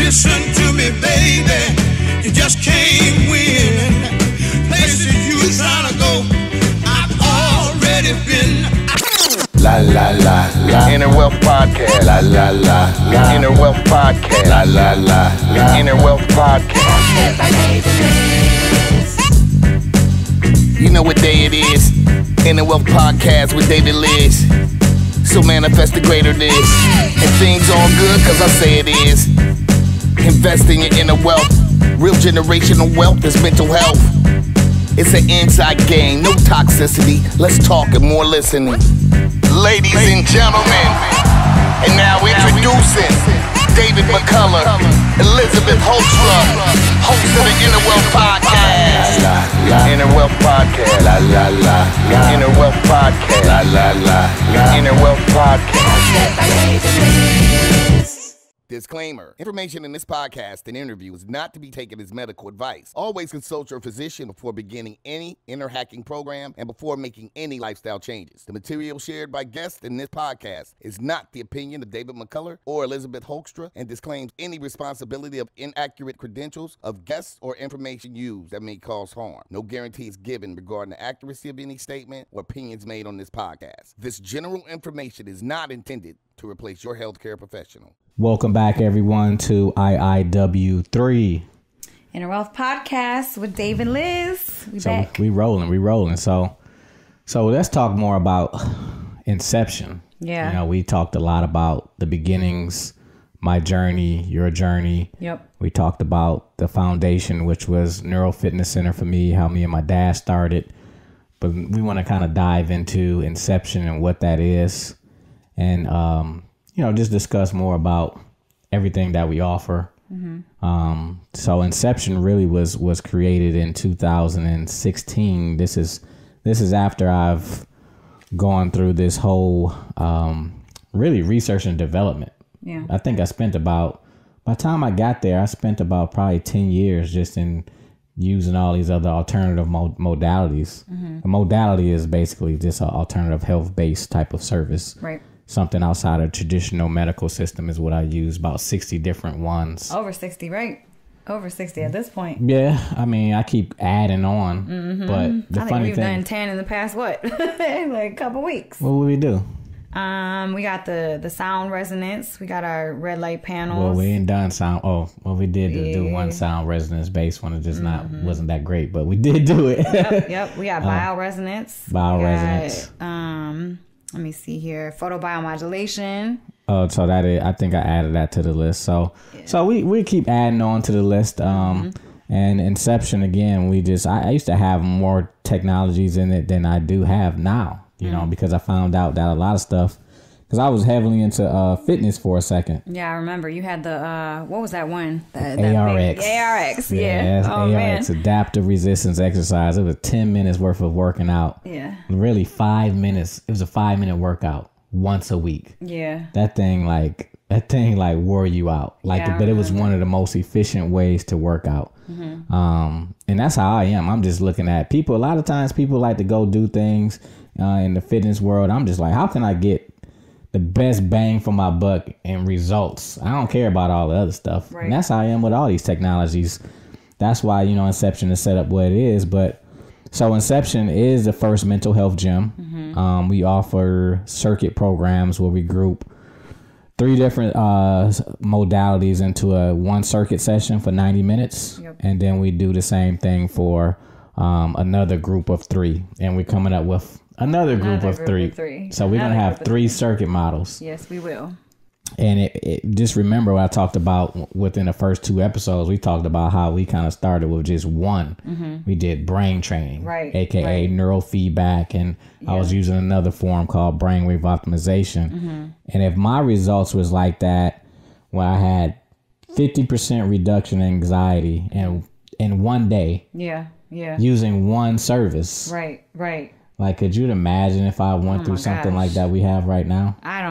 Listen to me, baby. You just can't win. Places you trying to go, I've already been. La la la la. Inner Wealth Podcast. La la la la. Inner Wealth Podcast. La la la la. Inner Wealth Podcast. You know what day it is? Inner Wealth Podcast with David Liz. So manifest the greater this. And things all good cause I say it is. Invest in your inner wealth. Real generational wealth is mental health. It's an inside game, no toxicity. Let's talk and more listening. Ladies and gentlemen, and now introducing David McCullough, Elisabeth Holstra, host of the Inner Wealth Podcast. Inner Wealth Podcast. La la la la. Inner Wealth Podcast. La la la la. Inner Wealth Podcast. Disclaimer. Information in this podcast and interview is not to be taken as medical advice. Always consult your physician before beginning any inner hacking program and before making any lifestyle changes. The material shared by guests in this podcast is not the opinion of David McCullough or Elisabeth Holstra and disclaims any responsibility of inaccurate credentials of guests or information used that may cause harm. No guarantee is given regarding the accuracy of any statement or opinions made on this podcast. This general information is not intended to replace your healthcare professional. Welcome back, everyone, to IIW3 Inner Wealth Podcast with Dave and Liz. Back. We rolling. So let's talk more about Inception. Yeah. You know, we talked a lot about the beginnings, my journey, your journey. Yep. We talked about the foundation, which was Neuro Fitness Center for me, how me and my dad started. But we want to kind of dive into Inception and what that is. And, just discuss more about everything that we offer. Mm-hmm. So Inception really was created in 2016. This is after I've gone through this whole, really research and development. Yeah. I think by the time I got there, I spent about probably 10 years just in using all these other alternative modalities. Mm-hmm. A modality is basically just an alternative health-based type of service. Right. Something outside of traditional medical system is what I use, about 60 different ones. Over 60, right? Over 60 at this point. Yeah, I mean, I keep adding on, but the I think funny we've thing, done 10 in the past, like a couple weeks. what would we do? We got the sound resonance. We got our red light panels. Well, we ain't done sound. Oh, well, we did do one sound resonance based one. It just wasn't that great, but we did do it. Yep. We got bioresonance. Bioresonance. Let me see here. Photobiomodulation. So I think I added that to the list. So we keep adding on to the list. And Inception, again, I used to have more technologies in it than I do have now, you know, because I found out that a lot of stuff, because I was heavily into fitness for a second. Yeah, I remember you had the what was that one? ARX. ARX, yeah. Oh, ARX, man. adaptive resistance exercise. It was 10 minutes worth of working out. Yeah. Really 5 minutes. It was a 5-minute workout once a week. Yeah. That thing wore you out. But it was one of the most efficient ways to work out. Mm-hmm. And that's how I am. I'm just looking at people. A lot of times people like to go do things in the fitness world. I'm just like, how can I get the best bang for my buck and results? I don't care about all the other stuff. Right. And that's how I am with all these technologies. That's why, Inception is set up what it is. But so Inception is the first mental health gym. Mm-hmm. We offer circuit programs where we group 3 different modalities into a one circuit session for 90 minutes. Yep. And then we do the same thing for another group of 3. And we're coming up with another group of three. So we're going to have 3 circuit models. Yes, we will. And it just remember what I talked about within the first 2 episodes. We talked about how we kind of started with just one. Mm-hmm. We did brain training, aka neurofeedback. And I was using another form called brainwave optimization. Mm-hmm. And if my results was like that, where I had 50% reduction in anxiety in one day, using one service. Right. Like, could you imagine if I went through something like that we have right now? I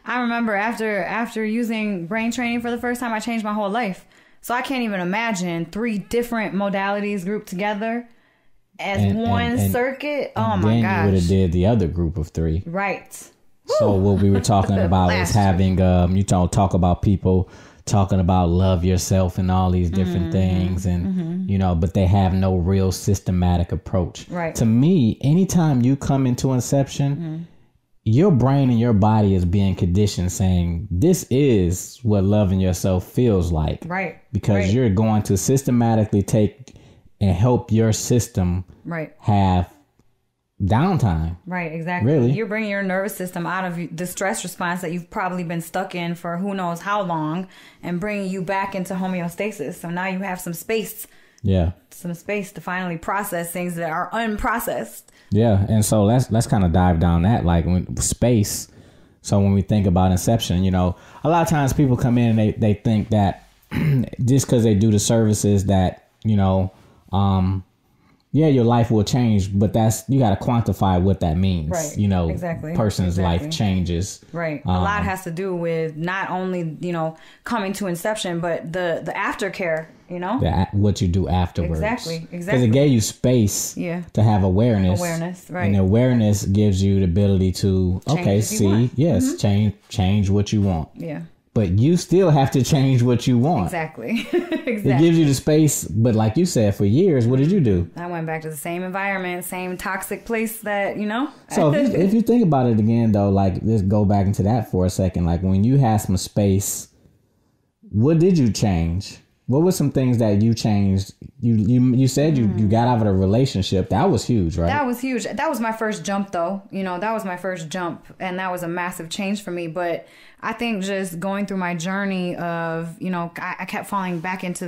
remember after using brain training for the first time, I changed my whole life. So I can't even imagine 3 different modalities grouped together as one circuit. Oh my gosh. Then you would have did the other group of 3. Right. So what we were talking about is having, talk about people talking about love yourself and all these different things, and you know, but they have no real systematic approach. Right. To me, anytime you come into Inception, your brain and your body is being conditioned saying this is what loving yourself feels like. Right. Because you're going to systematically take and help your system have downtime. Right, exactly. Really? You're bringing your nervous system out of the stress response that you've probably been stuck in for who knows how long, and bringing you back into homeostasis. So now you have some space. Yeah. Some space to finally process things that are unprocessed. Yeah, and so let's kind of dive down that, like when space. So when we think about Inception, you know, a lot of times people come in and they think that just because they do the services that, you know, yeah, your life will change, but you got to quantify what that means. Right. You know, person's life changes. Right. A lot has to do with not only, you know, coming to Inception, but the aftercare, you know, what you do afterwards. Exactly. Because it gave you space to have awareness. Right. And awareness gives you the ability to, change what you want. Yeah. But you still have to change what you want. Exactly. It gives you the space. But like you said, for years, what did you do? I went back to the same environment, same toxic place that, you know. So if you think about it again, though, like, let's go back into that for a second. Like, when you had some space, what did you change? What were some things that you changed? You said you got out of a relationship. That was huge, right? That was huge. That was my first jump, though. You know, that was my first jump. And that was a massive change for me. But I think just going through my journey of, you know, I kept falling back into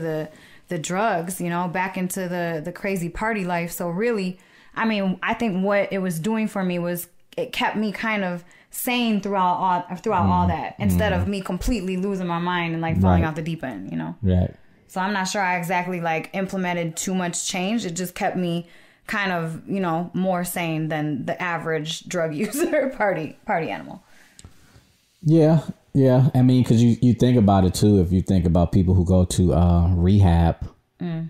the drugs, you know, back into the crazy party life. So really, I mean, I think what it was doing for me was it kept me kind of sane throughout all that, instead of me completely losing my mind and like falling off the deep end, you know? Right. So I'm not sure I exactly like implemented too much change. It just kept me kind of, you know, more sane than the average drug user party animal. Yeah. Yeah. I mean, because you think about it, too. If you think about people who go to rehab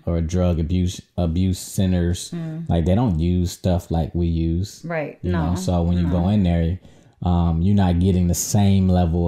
or drug abuse centers, like they don't use stuff like we use. Right. You know? So when you go in there, you're not getting the same level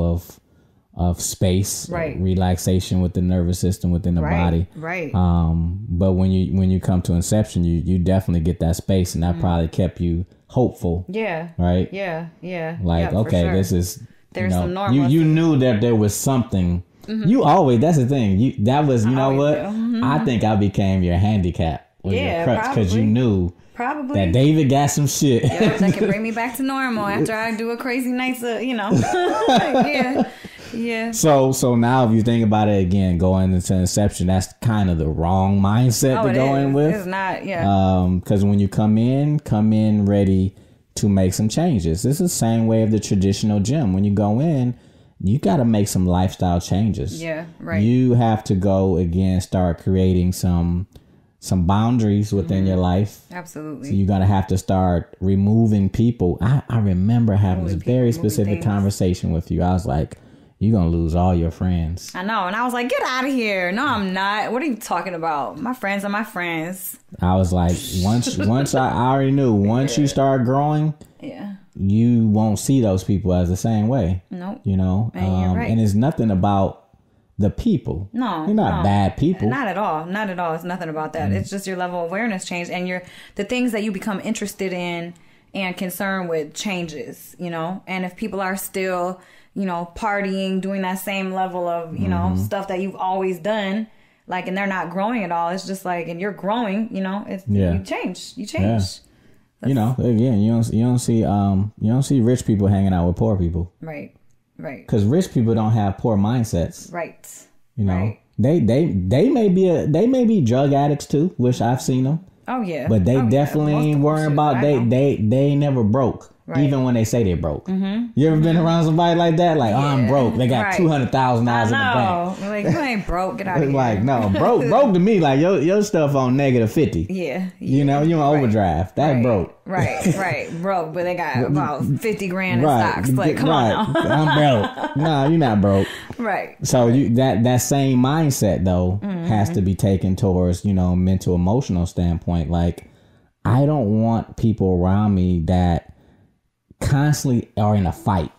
of space, relaxation with the nervous system within the body. Right. But when you come to Inception, you definitely get that space, and that probably kept you hopeful. Yeah. Right. Yeah. Yeah. Like, okay, sure. This is. There's some normal. You knew that there was something. You always. That's the thing. That was. You know what? I think I became your handicap. Your crutch, because you knew. Probably. That David got some shit. Yeah, that can bring me back to normal after I do a crazy night, you know. Yeah. Yeah. So now if you think about it again, going into Inception, that's kind of the wrong mindset to go in with. It's not, because when you come in ready to make some changes. This is the same way of the traditional gym. When you go in, you got to make some lifestyle changes. Yeah, right. You have to go again, start creating some boundaries within your life. Absolutely. So you're going to have to start removing people. I remember having this very specific conversation with you. I was like, you're going to lose all your friends. I know. And I was like, get out of here. No, I'm not. What are you talking about? My friends are my friends. I was like, once I already knew, once you start growing, you won't see those people as the same way. Nope. You know? Man, you're right. And it's nothing about the people. No. You're not bad people. Not at all. Not at all. It's nothing about that. It's just your level of awareness changed, and the things that you become interested in and concerned with changes, you know? And if people are still, you know, partying, doing that same level of, you know, stuff that you've always done, like, and they're not growing at all. It's just like, and you're growing, you know, you change. Yeah. You know, again, you don't see rich people hanging out with poor people. Right. Right. Because rich people don't have poor mindsets. Right. You know, they may be drug addicts too, which I've seen them. Oh yeah. But they definitely ain't worrying about they never broke. Right. Even when they say they're broke. You ever been around somebody like that? Like, I'm broke. They got $200,000 in the bank. Like, you ain't broke. Get out of here. Like, no, broke to me, like your stuff on -50. Yeah. You know, you on overdraft. That broke. Right. Broke, but they got about 50 grand in stocks. Like, come on now. I'm broke. No, you're not broke. Right. So that same mindset though has to be taken towards, you know, mental emotional standpoint. Like, I don't want people around me that constantly are in a fight.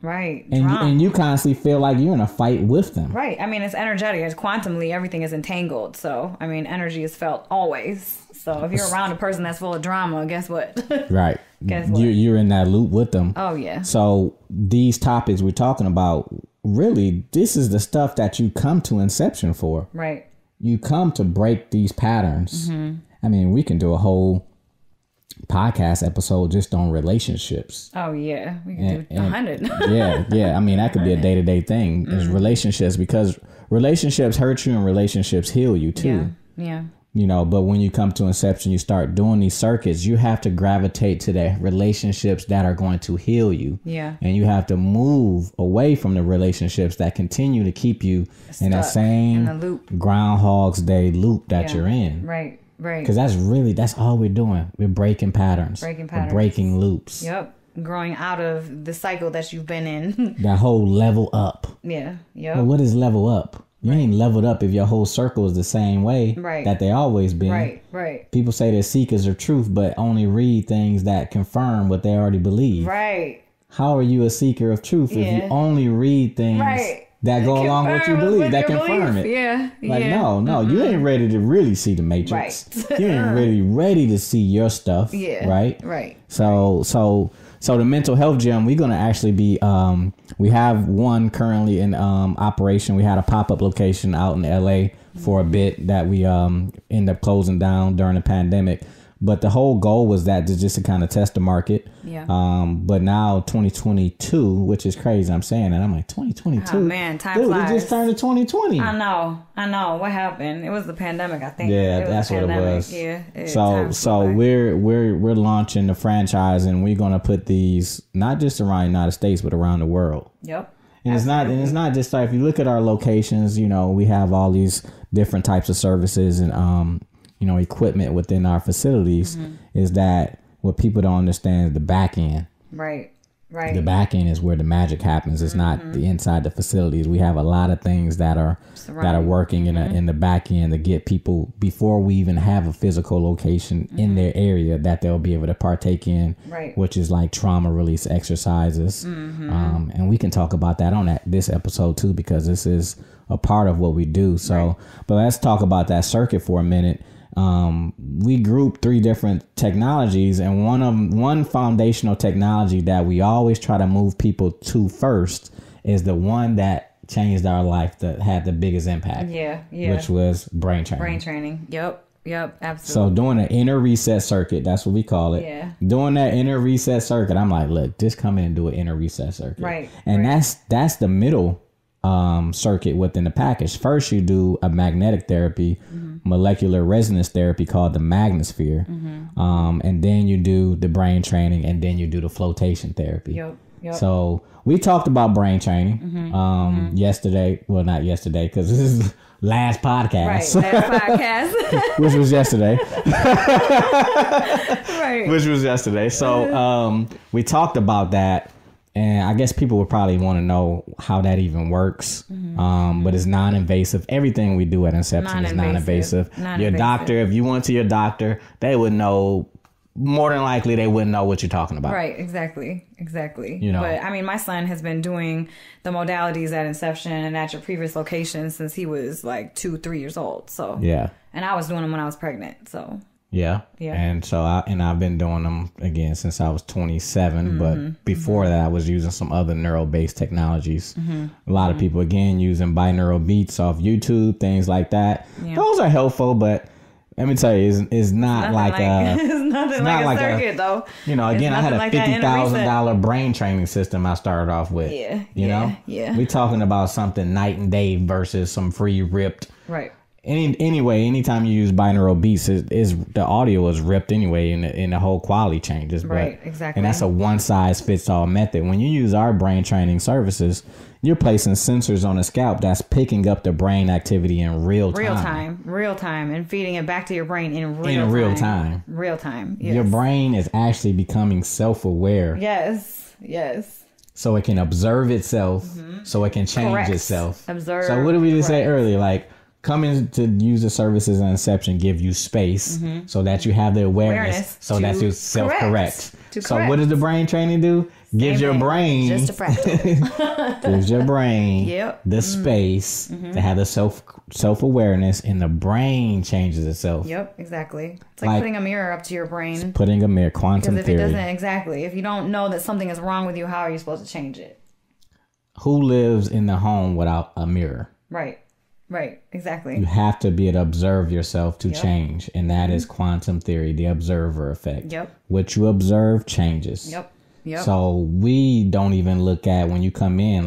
Right. And you constantly feel like you're in a fight with them. Right. I mean, it's energetic. It's quantumly. Everything is entangled. So, I mean, energy is felt always. So, if you're around a person that's full of drama, guess what? Right. Guess what? You're in that loop with them. Oh, yeah. So, these topics we're talking about, really, this is the stuff that you come to Inception for. Right. You come to break these patterns. Mm-hmm. I mean, we can do a whole podcast episode just on relationships. Oh, yeah. We can do 100. Yeah. I mean, that could be a day-to-day thing. Is relationships, because relationships hurt you and relationships heal you too. Yeah. You know, but when you come to Inception, you start doing these circuits, you have to gravitate to the relationships that are going to heal you. Yeah. And you have to move away from the relationships that continue to keep you in that same Groundhog's Day loop that you're in. Right. Because that's all we're doing. We're breaking patterns. We're breaking loops. Yep. Growing out of the cycle that you've been in. That whole level up. Yeah. Yep. Well, what is level up? You ain't leveled up if your whole circle is the same way that they always been. Right. People say they're seekers of truth, but only read things that confirm what they already believe. Right. How are you a seeker of truth if you only read things that go along with what you believe, that confirm it? Yeah. Like, no, you ain't ready to really see the matrix. Right. You ain't really ready to see your stuff. Yeah. Right. So the mental health gym, we're going to actually be, we have one currently in operation. We had a pop-up location out in LA for a bit that we ended up closing down during the pandemic. But the whole goal was that to kind of test the market. Yeah. But now 2022, which is crazy. I'm saying that. I'm like, 2022? Oh, man, time flies. We just turned to 2020. I know. What happened? It was the pandemic, I think. Yeah, that's what it was. Yeah. So we're launching the franchise, and we're going to put these not just around the United States, but around the world. Yep. And it's not just like, if you look at our locations, you know, we have all these different types of services and equipment within our facilities. Is that what people don't understand is the back end. Right. The back end is where the magic happens. It's not the inside the facilities. We have a lot of things that are working in the back end to get people, before we even have a physical location in their area, that they'll be able to partake in, which is like trauma release exercises. And we can talk about that on this episode too, because this is a part of what we do. So, but let's talk about that circuit for a minute. We grouped 3 different technologies, and one foundational technology that we always try to move people to first is the one that changed our life, that had the biggest impact. Yeah. Which was brain training. Yep, absolutely. So doing an inner reset circuit, that's what we call it. Yeah. Doing that inner reset circuit, I'm like, look, just come in and do an inner reset circuit. Right. And that's the middle circuit within the package. First, you do a magnetic therapy, molecular resonance therapy called the magnosphere, and then you do the brain training, and then you do the flotation therapy. Yep. So we talked about brain training yesterday. Well, not yesterday, because this is last podcast. Right, last podcast. Which was yesterday. Which was yesterday. So we talked about that. And I guess people would probably want to know how that even works. But it's non-invasive. Everything we do at Inception is non-invasive. Your doctor, if you went to your doctor, they would know, more than likely they wouldn't know what you're talking about. Right, exactly. You know. But I mean, my son has been doing the modalities at Inception and at your previous location since he was like 2-3 years old. So yeah. And I was doing them when I was pregnant. So yeah. And so I've been doing them again since I was 27. But before that, I was using some other neural-based technologies. A lot of people, again, using binaural beats off YouTube, things like that. Yeah. Those are helpful, but let me tell you, it's not like it's nothing like a circuit, though. You know, again, I had a $50,000 brain training system I started off with. Yeah. You know? Yeah. We're talking about something night and day versus some free ripped. Right. Anyway, anytime you use binaural beats, is the audio is ripped anyway, and the whole quality changes. Right, exactly. And that's a one-size-fits-all method. When you use our brain training services, you're placing sensors on the scalp that's picking up the brain activity in real time, and feeding it back to your brain in real time. Yes. Your brain is actually becoming self-aware. Yes. So it can observe itself, so it can change itself. So what did we just say earlier? Like, coming to use the services in Inception give you space so that you have the awareness so that you self-correct. So what does the brain training do? Gives your brain just a fractal. gives your brain the space to have the self-awareness, and the brain changes itself. Yep, exactly. It's like putting a mirror up to your brain. Putting a mirror, quantum because if theory. it doesn't, exactly. If you don't know that something is wrong with you, how are you supposed to change it? Who lives in the home without a mirror? Right. Right, exactly. You have to be able to observe yourself to change. And that is quantum theory, the observer effect. Yep. What you observe changes. Yep. So we don't even look at when you come in,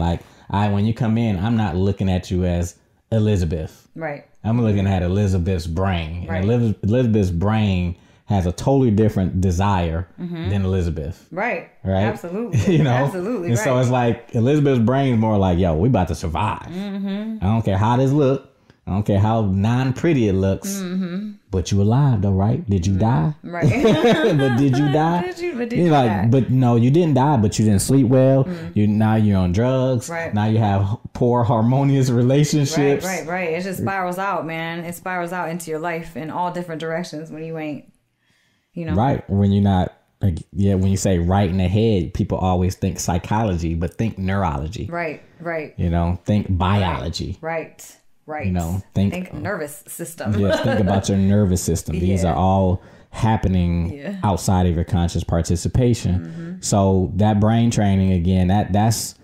when you come in, I'm not looking at you as Elisabeth. Right. I'm looking at Elisabeth's brain. Right. And Elisabeth's brain has a totally different desire than Elisabeth. Right. Right. Absolutely. You know? Absolutely. And right. so it's like Elisabeth's brain is more like, yo, we about to survive. I don't care how this look. I don't care how non-pretty it looks. But you alive though, right? Did you die? Right. But did you die? Did you die? But no, you didn't die, but you didn't sleep well. Now you're on drugs. Right. Now you have poor harmonious relationships. Right. It just spirals out, man. It spirals out into your life in all different directions when you ain't, Right. When you're not, when you say right in the head, people always think psychology, but think neurology. Right. Think biology. Right. Think nervous system. Yes, think about your nervous system. These are all happening outside of your conscious participation. So that brain training, again, that's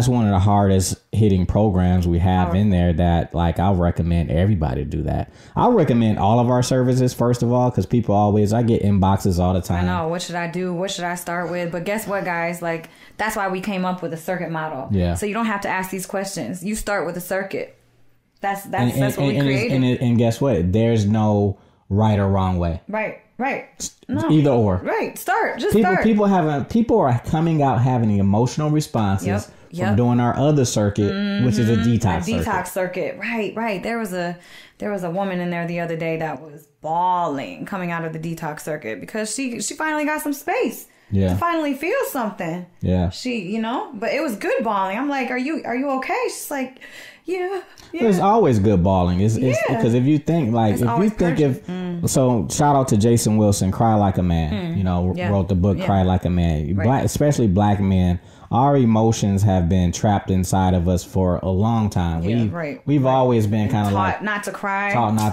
one of the hardest hitting programs we have in there that I'll recommend everybody do that. I'll recommend all of our services, first of all, because people I get inboxes all the time. I know. What should I do? What should I start with? But guess what, guys? That's why we came up with a circuit model. Yeah. So you don't have to ask these questions. You start with a circuit. That's what we created. And guess what? There's no right or wrong way. Right. No. Either or. Right. Start. People are coming out having emotional responses from doing our other circuit, which is a detox circuit. Right. There was a woman in there the other day that was bawling coming out of the detox circuit because she finally got some space. Yeah. To finally feel something. Yeah. She, but it was good bawling. I'm like, are you okay? She's like, yeah. It's always good bawling. It's because if you think so shout out to Jason Wilson, Cry Like a Man, wrote the book Cry Like a Man. Especially black men, our emotions have been trapped inside of us for a long time. We've always been kind of taught not to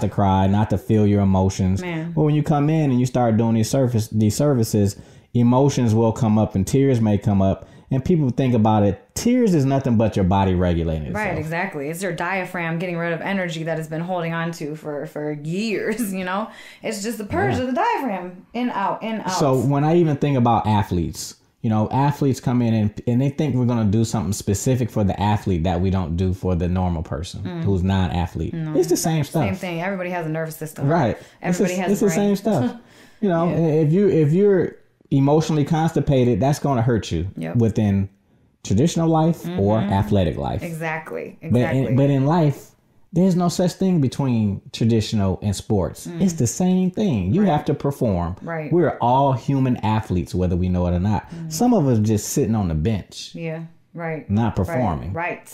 cry, not to feel your emotions. But when you come in and you start doing these services, emotions will come up and tears may come up. And people think about it, tears is nothing but your body regulating itself. Right, exactly. It's your diaphragm getting rid of energy that has been holding on to for years, It's just the purge of the diaphragm. In, out. So when I even think about athletes, athletes come in and they think we're going to do something specific for the athlete that we don't do for the normal person who's non-athlete. No. It's the same stuff. Same thing. Everybody has a nervous system. Right. Everybody has a brain. It's the same stuff. If you're emotionally constipated, that's going to hurt you within traditional life or athletic life. Exactly. But in life, there's no such thing between traditional and sports. It's the same thing. You have to perform. Right. We're all human athletes, whether we know it or not. Some of us just sitting on the bench. Yeah. Right. Not performing. Right.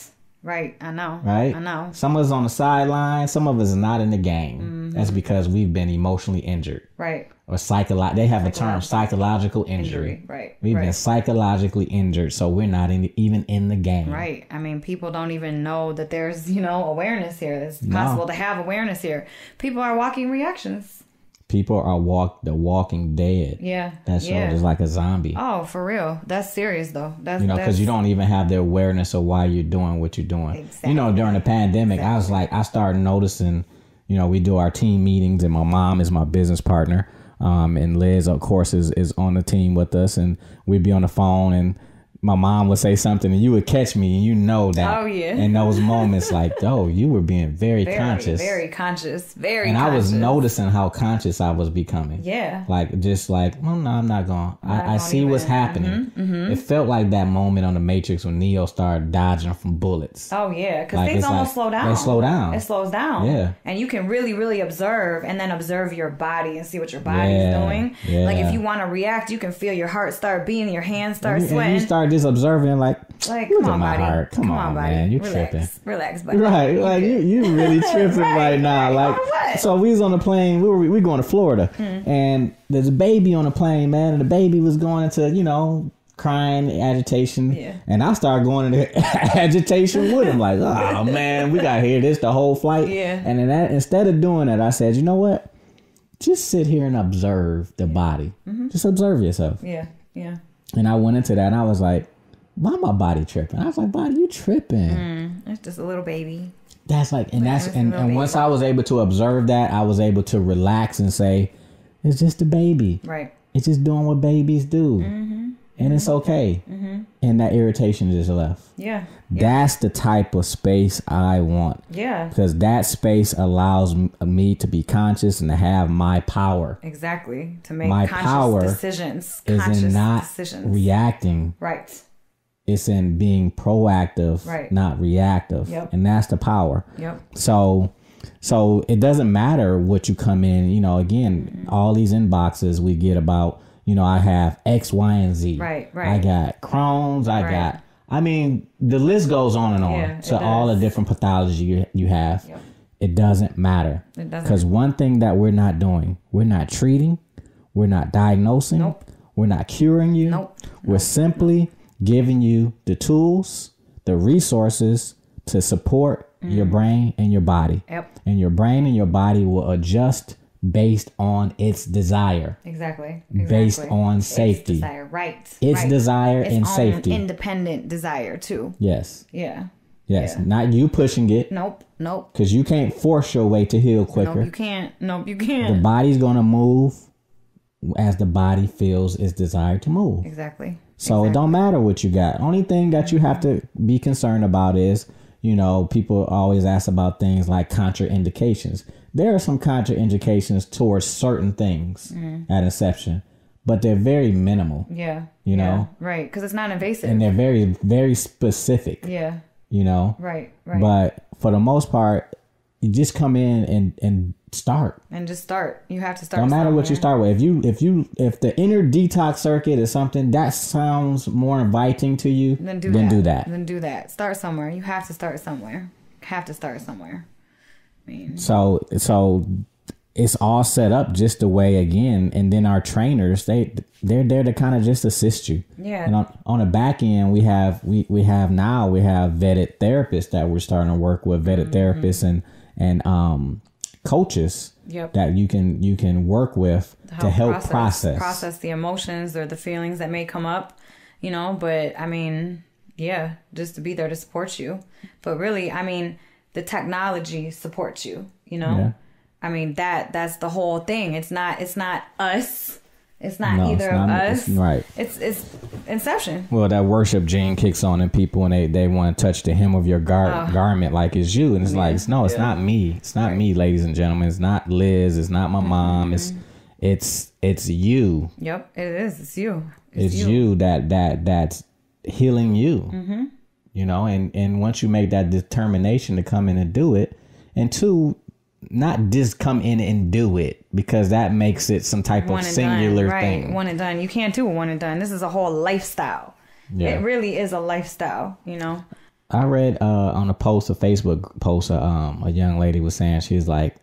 I know. Right. I know. Some of us on the sideline. Some of us not in the game. That's because we've been emotionally injured. Right. Or they have a term, psychological injury. Right. We've been psychologically injured, so we're not even in the game. Right. I mean, people don't even know that there's, awareness here. It's possible to have awareness here. People are walking reactions. People are the walking dead. Yeah. That show is like a zombie. Oh, for real. That's serious, though. Because you don't even have the awareness of why you're doing what you're doing. Exactly. During the pandemic, I started noticing, we do our team meetings, and my mom is my business partner. And Liz, of course, is on the team with us, and we'd be on the phone, and my mom would say something, and you would catch me, and that in those moments, you were being very conscious. Very conscious. And I was noticing how conscious I was becoming. Yeah. No, I'm not going. I see what's happening. It felt like that moment on The Matrix when Neo started dodging from bullets. Oh, yeah, because things almost slow down. They slow down. It slows down. Yeah. And you can really, really observe, and then observe your body and see what your body is doing. Yeah. If you want to react, you can feel your heart start beating, your hands start sweating. And you start just observing, like Like, look come at on, my buddy. heart. Come on, buddy. man. You Relax. tripping. Relax, buddy. Right, like you really tripping right now. Like, what? so we was on the plane. We going to Florida, and there's a baby on the plane, man, and the baby was going into crying, agitation, and I started going into agitation with him. Like, oh man, we got to hear this the whole flight. Yeah. And then instead of doing that, I said, you know what? Just sit here and observe the body. Just observe yourself. Yeah. And I went into that, and I was like, why my body tripping? I was like, body, you tripping. It's just a little baby. That's like, and once I was able to observe that, I was able to relax and say, it's just a baby. Right. It's just doing what babies do. And it's okay. And that irritation just left. Yeah. That's the type of space I want. Yeah. Because that space allows me to be conscious and to have my power. Exactly. To make My conscious power decisions. is in not reacting. Right. It's in being proactive, Right. not reactive. Yep. And that's the power. Yep. So it doesn't matter what you come in, again, all these inboxes we get about, I have X, Y, and Z. Right. I got Crohn's. The list goes on and on to all the different pathology you have. Yep. It doesn't matter. It doesn't. Because one thing that we're not doing, we're not treating, we're not diagnosing, Nope. we're not curing you. Nope. We're simply giving you the tools, the resources to support your brain and your body. Yep. And your brain and your body will adjust based on its desire. Exactly. Based on safety. Its desire. Right. Its desire its and own safety. Independent desire too. Yes. Yeah. Yes. Yeah. Not you pushing it. Nope. Because you can't force your way to heal quicker. Nope, you can't. The body's going to move as the body feels its desire to move. Exactly. So it don't matter what you got. Only thing that you have to be concerned about is, people always ask about things like contraindications. There are some contraindications towards certain things at Inception, but they're very minimal. Yeah. You know? Right. Because it's not invasive. And they're very, very specific. Yeah. Right. But for the most part, you just come in and start. And just start. You have to start. No matter what you start with. If the inner detox circuit is something that sounds more inviting to you, then do that. Start somewhere. You have to start somewhere. So it's all set up just the way, again, and then our trainers, they're there to kind of just assist you. Yeah. And on the back end, we have vetted therapists that we're starting to work with, therapists and coaches that you can work with to help process the emotions or the feelings that may come up, but just to be there to support you. But really, the technology supports you, Yeah. That's the whole thing. It's not us. It's not either of us. Right. It's Inception. Well, that worship gene kicks on in people and they want to touch the hem of your garment like it's you. And it's like, it's not me. It's not me, ladies and gentlemen. It's not Liz. It's not my mom. It's you. Yep, it is. It's you. It's you that's healing you. And once you make that determination to come in and do it, and two, not just come in and do it, because that makes it some type of singular thing. Right, one and done. You can't do a one and done. This is a whole lifestyle. Yeah. It really is a lifestyle, I read on a Facebook post, a young lady was saying, she's like,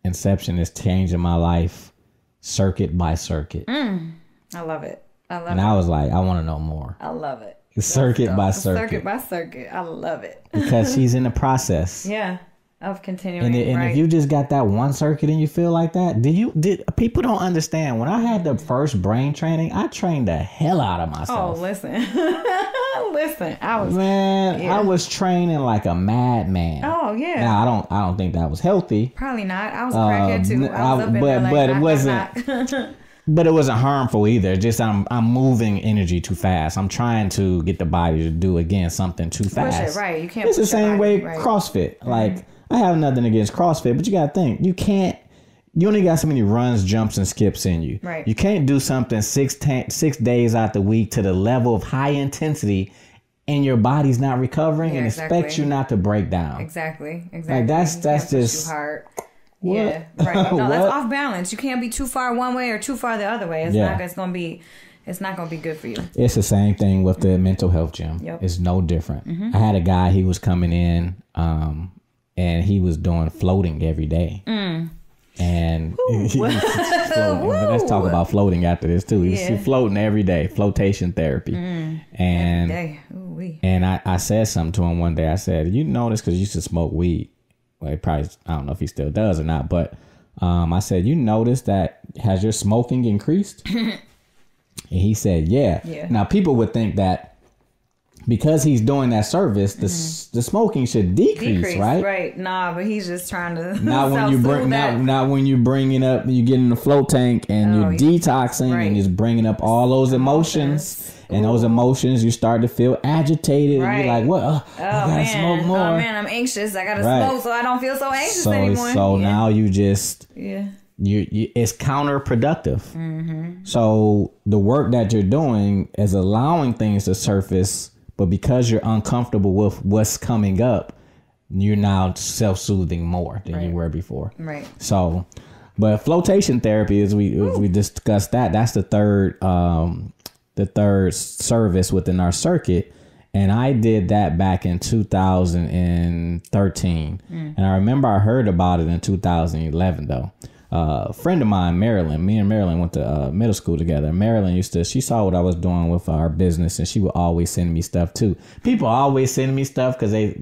Inception is changing my life circuit by circuit. I love it. And I was like, I want to know more. I love it. Circuit by circuit. Circuit by circuit. I love it. Because she's in the process. Yeah. Of continuing. And if you just got that one circuit and you feel like that, did people don't understand. When I had the first brain training, I trained the hell out of myself. Oh, listen. I was training like a madman. Oh yeah. Now I don't think that was healthy. Probably not. I was a crackhead too. I was up in there like, but it wasn't. But it wasn't harmful either. Just I'm moving energy too fast. I'm trying to get the body to do again something too fast. Push it, right? You can't. It's the same way right. CrossFit. Like I have nothing against CrossFit, but you gotta think you only got so many runs, jumps, and skips in you. Right. You can't do something 6 days out the week to the level of high intensity, and your body's not recovering and expect you not to break down. Exactly. Like that's just too hard. What? Yeah, right. No, that's off balance. You can't be too far one way or too far the other way. It's not. It's gonna be. it's not going to be good for you. It's the same thing with the mental health gym. Yep. It's no different. I had a guy, he was coming in and he was doing floating every day. And he was floating. But let's talk about floating after this too. He's floating every day, flotation therapy. And every day. And I said something to him one day. I said, you know this because you used to smoke weed. Well, he probably, I don't know if he still does or not, but I said, you notice that has your smoking increased? And he said, yeah. Now people would think that because he's doing that service, the smoking should decrease, right? Right. Nah, but he's just trying to. Not when you bring, not when you're bringing up, you get in the float tank and you're detoxing and it's bringing up all those emotions. And those emotions, you start to feel agitated. And you're like, what? I gotta smoke more. Oh man, I'm anxious. I gotta smoke so I don't feel so anxious anymore. So now you just it's counterproductive. So the work that you're doing is allowing things to surface. But because you're uncomfortable with what's coming up, you're now self-soothing more than you were before. Right. So, but flotation therapy, as we discussed that's the third service within our circuit. And I did that back in 2013. And I remember I heard about it in 2011 though. A friend of mine, Marilyn, me and Marilyn went to middle school together. Marilyn she saw what I was doing with our business and she would always send me stuff too. People always send me stuff because they,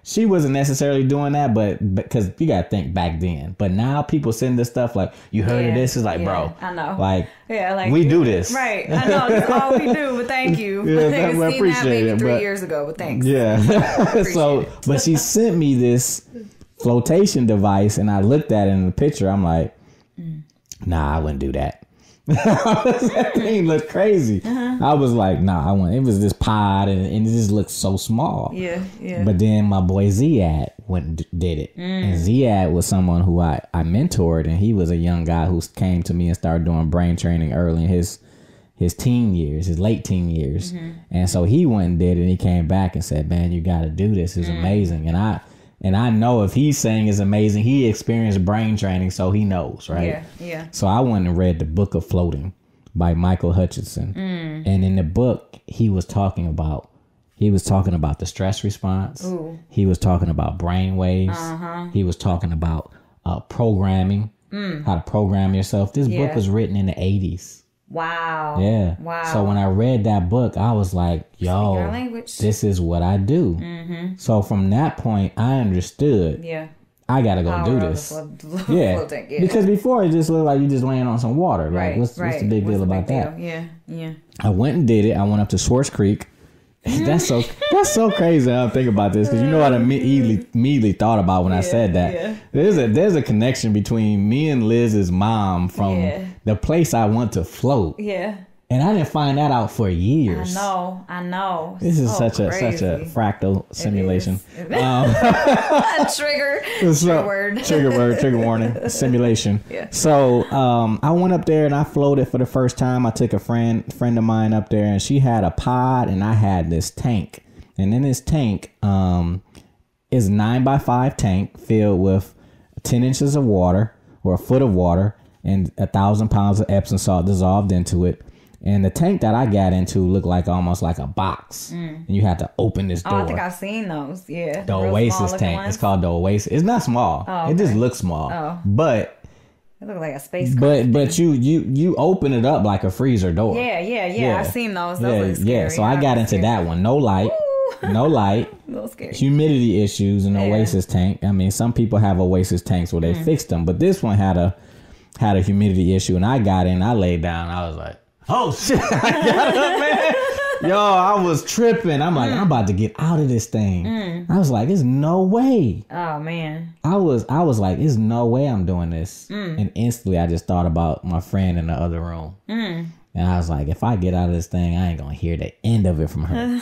she wasn't necessarily doing that, but because you got to think back then. But now people send this stuff like, you heard of this? It's like, bro, I know. Like, we do this. Right. I know. That's all we do, but thank you. I appreciate it. 3 years ago, but thanks. Yeah. But she sent me this flotation device and I looked at it in the picture. I'm like, nah, I wouldn't do that. That thing looked crazy. I was like, nah, I wouldn't. It was this pod and it just looked so small. Yeah. But then my boy Ziad went and did it. And Ziad was someone who I mentored, and he was a young guy who came to me and started doing brain training early in his teen years, his late teen years. And so he went and did it and he came back and said, man, you got to do this. It's amazing. And I know if he's saying it's amazing, he experienced brain training, so he knows, right? Yeah. So I went and read the Book of Floating by Michael Hutchinson. And in the book, he was talking about the stress response. He was talking about brain waves. He was talking about programming, how to program yourself. This book was written in the 80s. Wow. Yeah. Wow. So when I read that book, I was like, yo, this is what I do. So from that point, I understood. Yeah. I got to go do this. Yeah. Because before it just looked like you just laying on some water. Like, what's the big deal about that? Yeah. I went and did it. I went up to Swartz Creek. That's so crazy. I'm thinking about this because you know what I immediately thought about when I said that. Yeah. There's a connection between me and Liz's mom from the place I went to float. Yeah. And I didn't find that out for years. I know. This is such a fractal simulation. Trigger warning. Simulation. Yeah. So I went up there and I floated for the first time. I took a friend of mine up there and she had a pod and I had this tank. And in this tank is 9x5 tank filled with 10 inches of water or a foot of water and 1,000 pounds of Epsom salt dissolved into it. And the tank that I got into looked like almost like a box. And you had to open this door. Oh, I think I've seen those. Yeah. The Oasis tank. Ones? It's called the Oasis. It's not small. Oh, okay. It just looks small. Oh. But it looks like a space. But you open it up like a freezer door. Yeah. I've seen those. Those look scary. Yeah. So I got into that one. No light. No light. A little scary. Humidity issues in the Oasis tank. I mean, some people have Oasis tanks where they fixed them, but this one had a humidity issue, and I got in. I laid down. I was like, oh shit! I got up, man. Yo, I was tripping. I'm like, I'm about to get out of this thing. I was like, there's no way. Oh man. I was like, there's no way I'm doing this. And instantly, I just thought about my friend in the other room. And I was like, if I get out of this thing, I ain't gonna hear the end of it from her.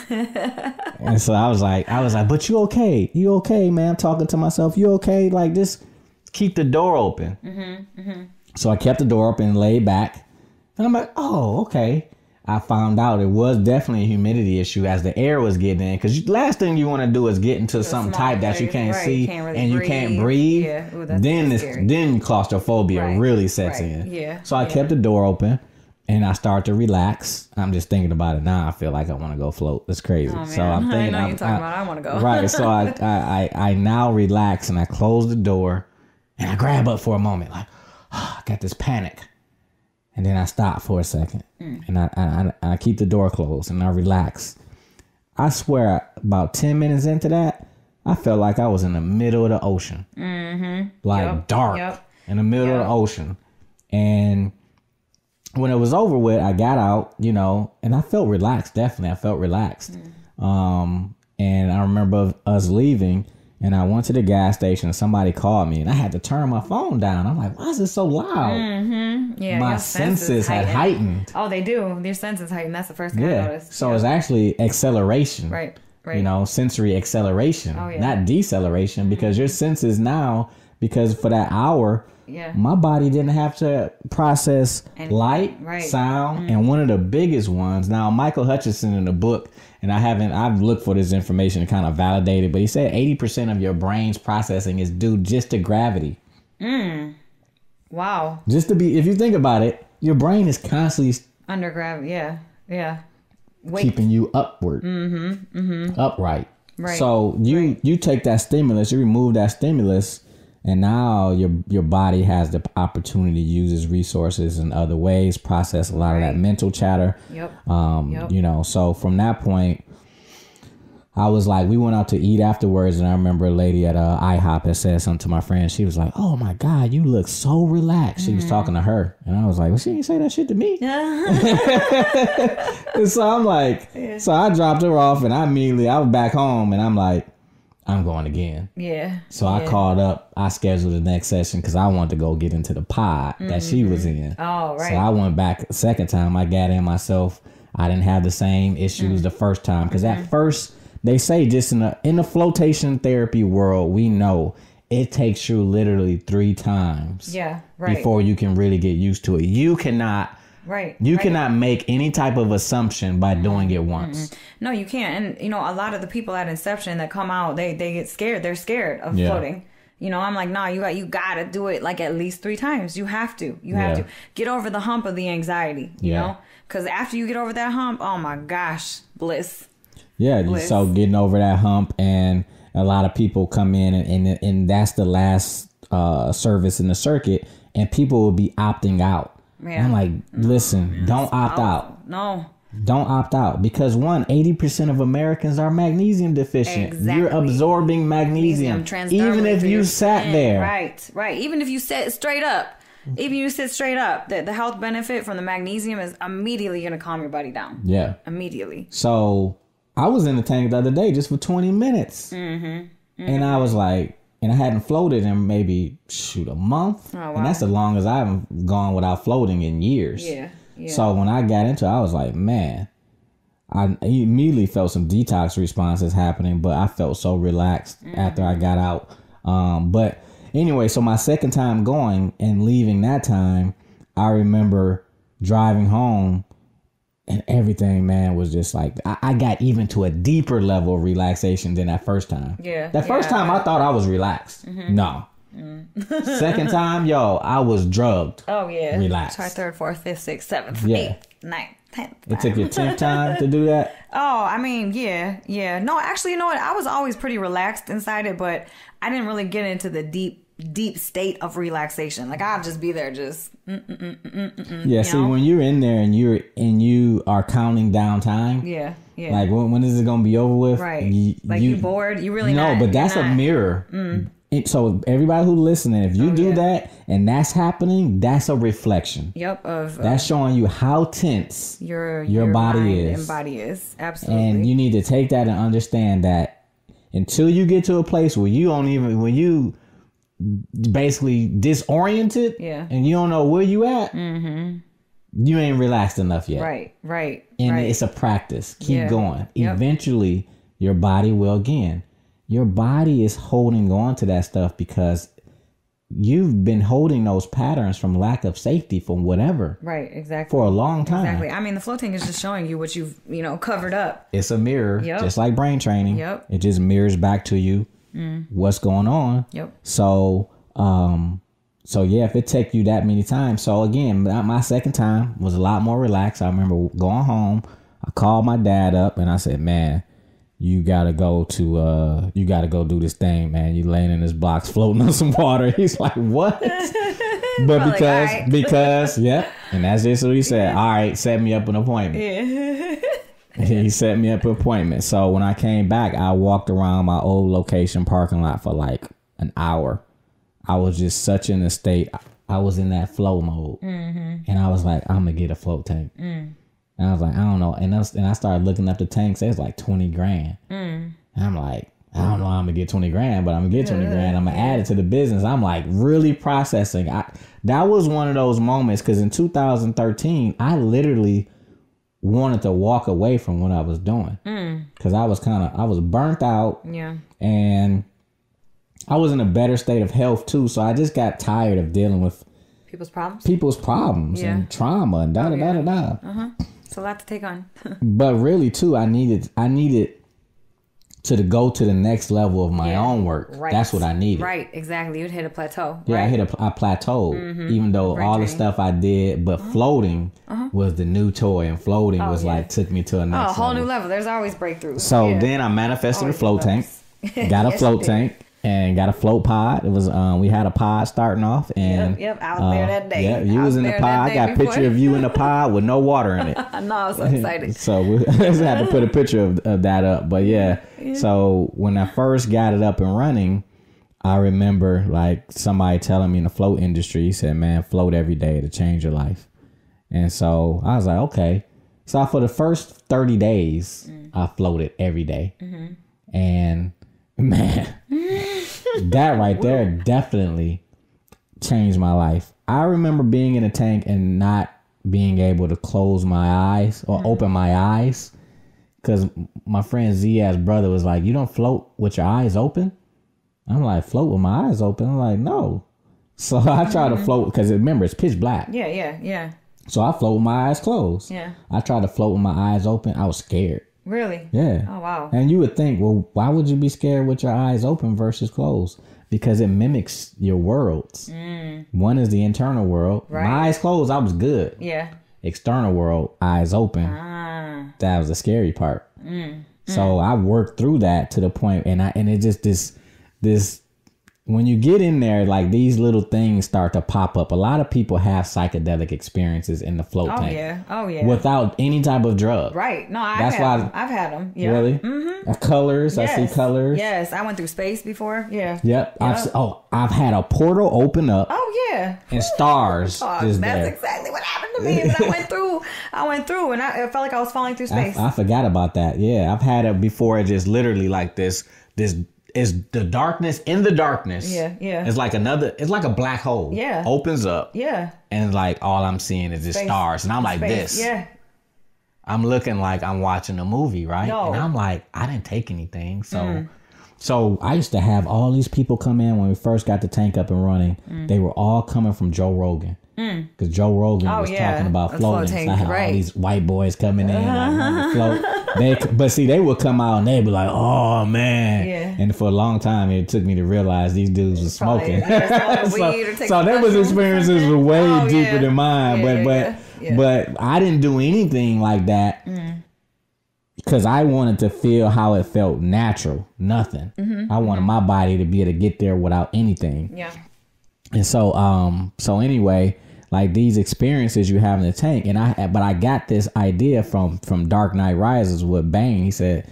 And so I was like, but you okay? You okay, man? I'm talking to myself. You okay? Like, just keep the door open. So I kept the door open and laid back. And I'm like, oh, okay. I found out it was definitely a humidity issue as the air was getting in. Because last thing you want to do is get into something tight that you can't see and you can't breathe. Yeah. Ooh, then claustrophobia really sets in. Yeah. So I kept the door open. And I start to relax. I'm just thinking about it now. I feel like I want to go float. It's crazy. Oh, so I'm thinking. I know you're talking about. I want to go. Right. So I now relax and I close the door and I grab up for a moment, like, oh, I got this panic, and then I stop for a second and I keep the door closed and I relax. I swear, about 10 minutes into that, I felt like I was in the middle of the ocean, like dark in the middle of the ocean, and when it was over with, I got out, you know, and I felt relaxed. Definitely, I felt relaxed. And I remember us leaving, and I went to the gas station, and somebody called me, and I had to turn my phone down. I'm like, why is it so loud? Yeah, my senses had heightened. Oh, they do. Their senses heightened. That's the first thing I noticed. So it's actually acceleration. Right. You know, sensory acceleration, not deceleration, because your senses now, because for that hour, my body didn't have to process light, sound, and one of the biggest ones. Now, Michael Hutchinson in the book, and I've looked for this information to kind of validate it, but he said 80% of your brain's processing is due just to gravity. Wow. Just to be, if you think about it, your brain is constantly under gravity. Yeah. Keeping you upward, upright. Right. So you take that stimulus, you remove that stimulus, and now your body has the opportunity to use its resources in other ways, process a lot of that mental chatter. You know, so from that point, I was like, we went out to eat afterwards, and I remember a lady at IHOP had said something to my friend. She was like, "Oh my God, you look so relaxed." She was talking to her, and I was like, "Well, she didn't say that shit to me." And so I'm like, so I dropped her off, and I was back home, and I'm like, I'm going again. So I called up, I scheduled the next session because I wanted to go get into the pod that she was in. Oh, right. So I went back a second time. I got in myself. I didn't have the same issues the first time, because at first, they say just in the flotation therapy world, we know it takes you literally 3 times before you can really get used to it. You cannot cannot make any type of assumption by doing it once. No, you can't. And, you know, a lot of the people at Inception that come out, they get scared. They're scared of floating. You know, I'm like, nah, you got to do it like at least 3 times. You have to. You have to get over the hump of the anxiety, you know? Because after you get over that hump, oh my gosh, bliss. So getting over that hump, and a lot of people come in and that's the last service in the circuit, and people will be opting out. I'm like, listen, don't opt out. No. Don't opt out, because 80% of Americans are magnesium deficient. You're absorbing magnesium even if you sat there. Right. Even if you sit straight up. The health benefit from the magnesium is immediately going to calm your body down. Immediately. So I was in the tank the other day just for 20 minutes. And I was like, and I hadn't floated in maybe, a month. Oh, wow. And that's the longest I've gone without floating in years. So when I got into it, I was like, man, I immediately felt some detox responses happening, but I felt so relaxed after I got out. But anyway, so my second time going and leaving that time, I remember driving home, and everything, man, was just like, I got even to a deeper level of relaxation than that first time. That first time, I thought I was relaxed. No. Second time, I was drugged. Oh, yeah. Relaxed. Try 3rd, 4th, 5th, 6th, 7th, 8th, 9th, 10th. It took your 10th time to do that? Oh, I mean, yeah. No, actually, you know what? I was always pretty relaxed inside it, but I didn't really get into the deep state of relaxation. Like, I'll just be there just see, when you're in there and you are counting down time, like when is it gonna be over with, you bored, you really but that's a mirror. So everybody who's listening, if you do that and that's happening, that's a reflection. Of that's showing you how tense your body is. And body is, absolutely. And you need to take that and understand that until you get to a place where when you basically disoriented and you don't know where you at, you ain't relaxed enough yet. Right. And it's a practice. Keep going. Eventually, your body will again. Your body is holding on to that stuff because you've been holding those patterns from lack of safety from whatever. Right, exactly. For a long time. Exactly. I mean, the floating is just showing you what you've, covered up. It's a mirror, just like brain training. It just mirrors back to you what's going on. So, So yeah, if it take you that many times. So again, my second time was a lot more relaxed. I remember going home. I called my dad up and I said, man, you gotta go do this thing, man. You laying in this box floating on some water. He's like, what? But because yeah. And that's just what he said. All right, set me up an appointment. Yeah. He set me up an appointment. So when I came back, I walked around my old location parking lot for like an hour. I was just such in a state. I was in that flow mode. Mm-hmm. And I was like, I'm going to get a float tank. Mm. And I was like, I don't know. And I started looking up the tanks. It was like 20 grand. Mm. And I'm like, I don't know how I'm going to get 20 grand, but I'm going to get 20 grand. I'm going to add it to the business. I'm like really processing. That was one of those moments because in 2013, I literally wanted to walk away from what I was doing. Because I was burnt out. Yeah. And I was in a better state of health too. So I just got tired of dealing with people's problems and trauma and da-da-da-da-da. Uh-huh. It's a lot to take on. But really too, I needed to go to the next level of my own work. Right. That's what I needed. Right, exactly. You'd hit a plateau. Yeah, right? I plateaued, even though all the stuff I did, but floating was the new toy, and floating was like, took me to a next level. A whole new level. There's always breakthroughs. So then I manifested a float tank, got a float tank, and got a float pod. It was, we had a pod starting off, and Yep, I was there that day. Yeah, you was in the pod. I got a picture of you in the pod with no water in it. I know, I was so excited. So we just had to put a picture of that up. But yeah, so when I first got it up and running, I remember like somebody telling me in the float industry, he said, man, float every day to change your life. And so I was like, okay. So for the first 30 days, I floated every day. Mm-hmm. And man, that right there definitely changed my life. I remember being in a tank and not being able to close my eyes or open my eyes because my friend Zia's brother was like, you don't float with your eyes open? I'm like, float with my eyes open? I'm like, no. So I try to float because remember, it's pitch black. Yeah. So I float with my eyes closed. Yeah. I tried to float with my eyes open. I was scared. Really? Yeah. Oh, wow. And you would think, well, why would you be scared with your eyes open versus closed? Because it mimics your worlds. One is the internal world. Right. My eyes closed, I was good. Yeah. External world, eyes open. That was the scary part. So I worked through that to the point, and it just this when you get in there, like these little things start to pop up. A lot of people have psychedelic experiences in the float tank. Oh yeah. Without any type of drug. Right. No, I've had them. Yeah. Really? Mm-hmm. Colors. Yes. I see colors. Yes. I went through space before. Yeah. Yep. I've had a portal open up. Oh yeah. And stars. That's exactly what happened to me. But I went through and I felt like I was falling through space. I forgot about that. Yeah. I've had it before. It just literally like this is the darkness in the darkness. Yeah. It's like a black hole. Yeah. Opens up. Yeah. And like all I'm seeing is just stars. And I'm like this. Yeah. I'm looking like I'm watching a movie, right? No. And I'm like, I didn't take anything. So I used to have all these people come in when we first got the tank up and running. They were all coming from Joe Rogan. Because Joe Rogan was talking about floating. So I had all these white boys coming in like, float. But see, they would come out and they'd be like, "Oh man!" Yeah. And for a long time, it took me to realize these dudes were smoking. So their experiences were way deeper than mine. But I didn't do anything like that because I wanted to feel how it felt natural. Nothing. I wanted my body to be able to get there without anything. Yeah. And so anyway, like these experiences you have in the tank, but I got this idea from Dark Knight Rises with Bane. He said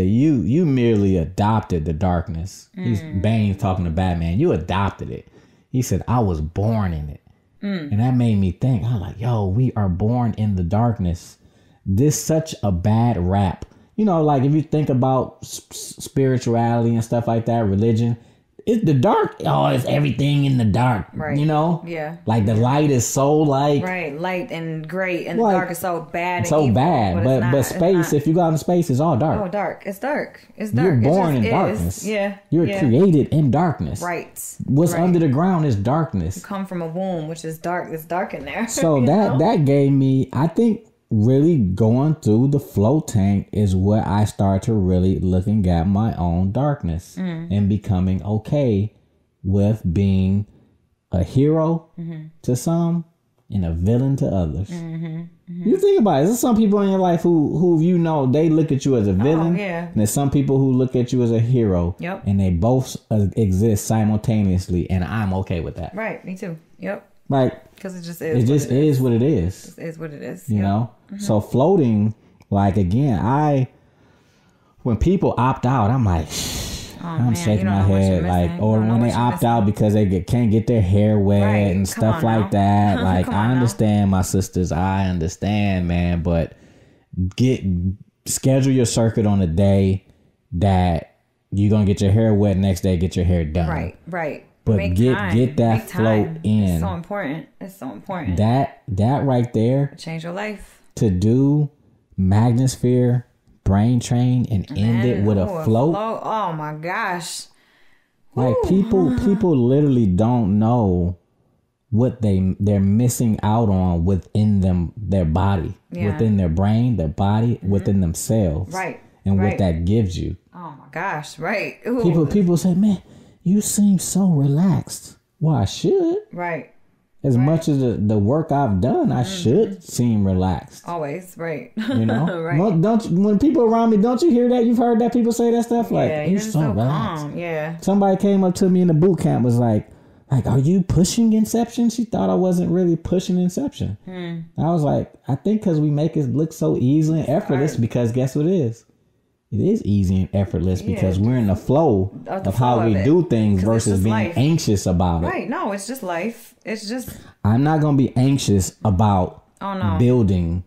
you merely adopted the darkness. Bane's talking to Batman. You adopted it. He said I was born in it, and that made me think. I was like, yo, we are born in the darkness. This such a bad rap. You know, like if you think about spirituality and stuff like that, religion. It's the dark. Oh, it's everything in the dark. Right. You know? Yeah. Like the light is so like. Right. Light and great and the dark is so bad. So evil, bad. But space, if you go out in space, it's all dark. Oh, dark. It's dark. It's dark. You're born in darkness. Yeah. You're created in darkness. Right. What's under the ground is darkness. You come from a womb, which is dark. It's dark in there. So that gave me, I think, really going through the float tank is where I start to really looking at my own darkness and becoming okay with being a hero to some and a villain to others. You think about it. There's some people in your life who you know, they look at you as a villain. And there's some people who look at you as a hero. And they both exist simultaneously. And I'm okay with that. Right. Me too. Yep. Like, because it just is. It just is what it is. It is what it is. You know? So floating, like, again, when people opt out, I'm like, I'm shaking my head, like, or when they opt out because they can't get their hair wet and stuff like that. Like, I understand, my sisters, I understand, man, but schedule your circuit on a day that you're gonna get your hair wet. Next day, get your hair done. Right. But get that float in. It's so important. It's so important. That right there, change your life. To do Magnosphere brain train and end it with a float. Oh my gosh. Like, people literally don't know what they're missing out on within their body, within their brain, their body, within themselves. Right. And what that gives you. Oh my gosh, right. Ooh. People say, man, you seem so relaxed. Well, I should. Right. As much as the work I've done, I should seem relaxed. Always, right. You know? When people around me, don't you hear that? You've heard that people say that stuff? Like, you're so relaxed. Calm. Yeah. Somebody came up to me in the boot camp, was like, are you pushing Inception? She thought I wasn't really pushing Inception. I was like, I think because we make it look so easy and effortless, because guess what it is? It is easy and effortless because we're in the flow of how we do things versus being anxious about it. Right. No, it's just life. It's just... I'm not going to be anxious about building,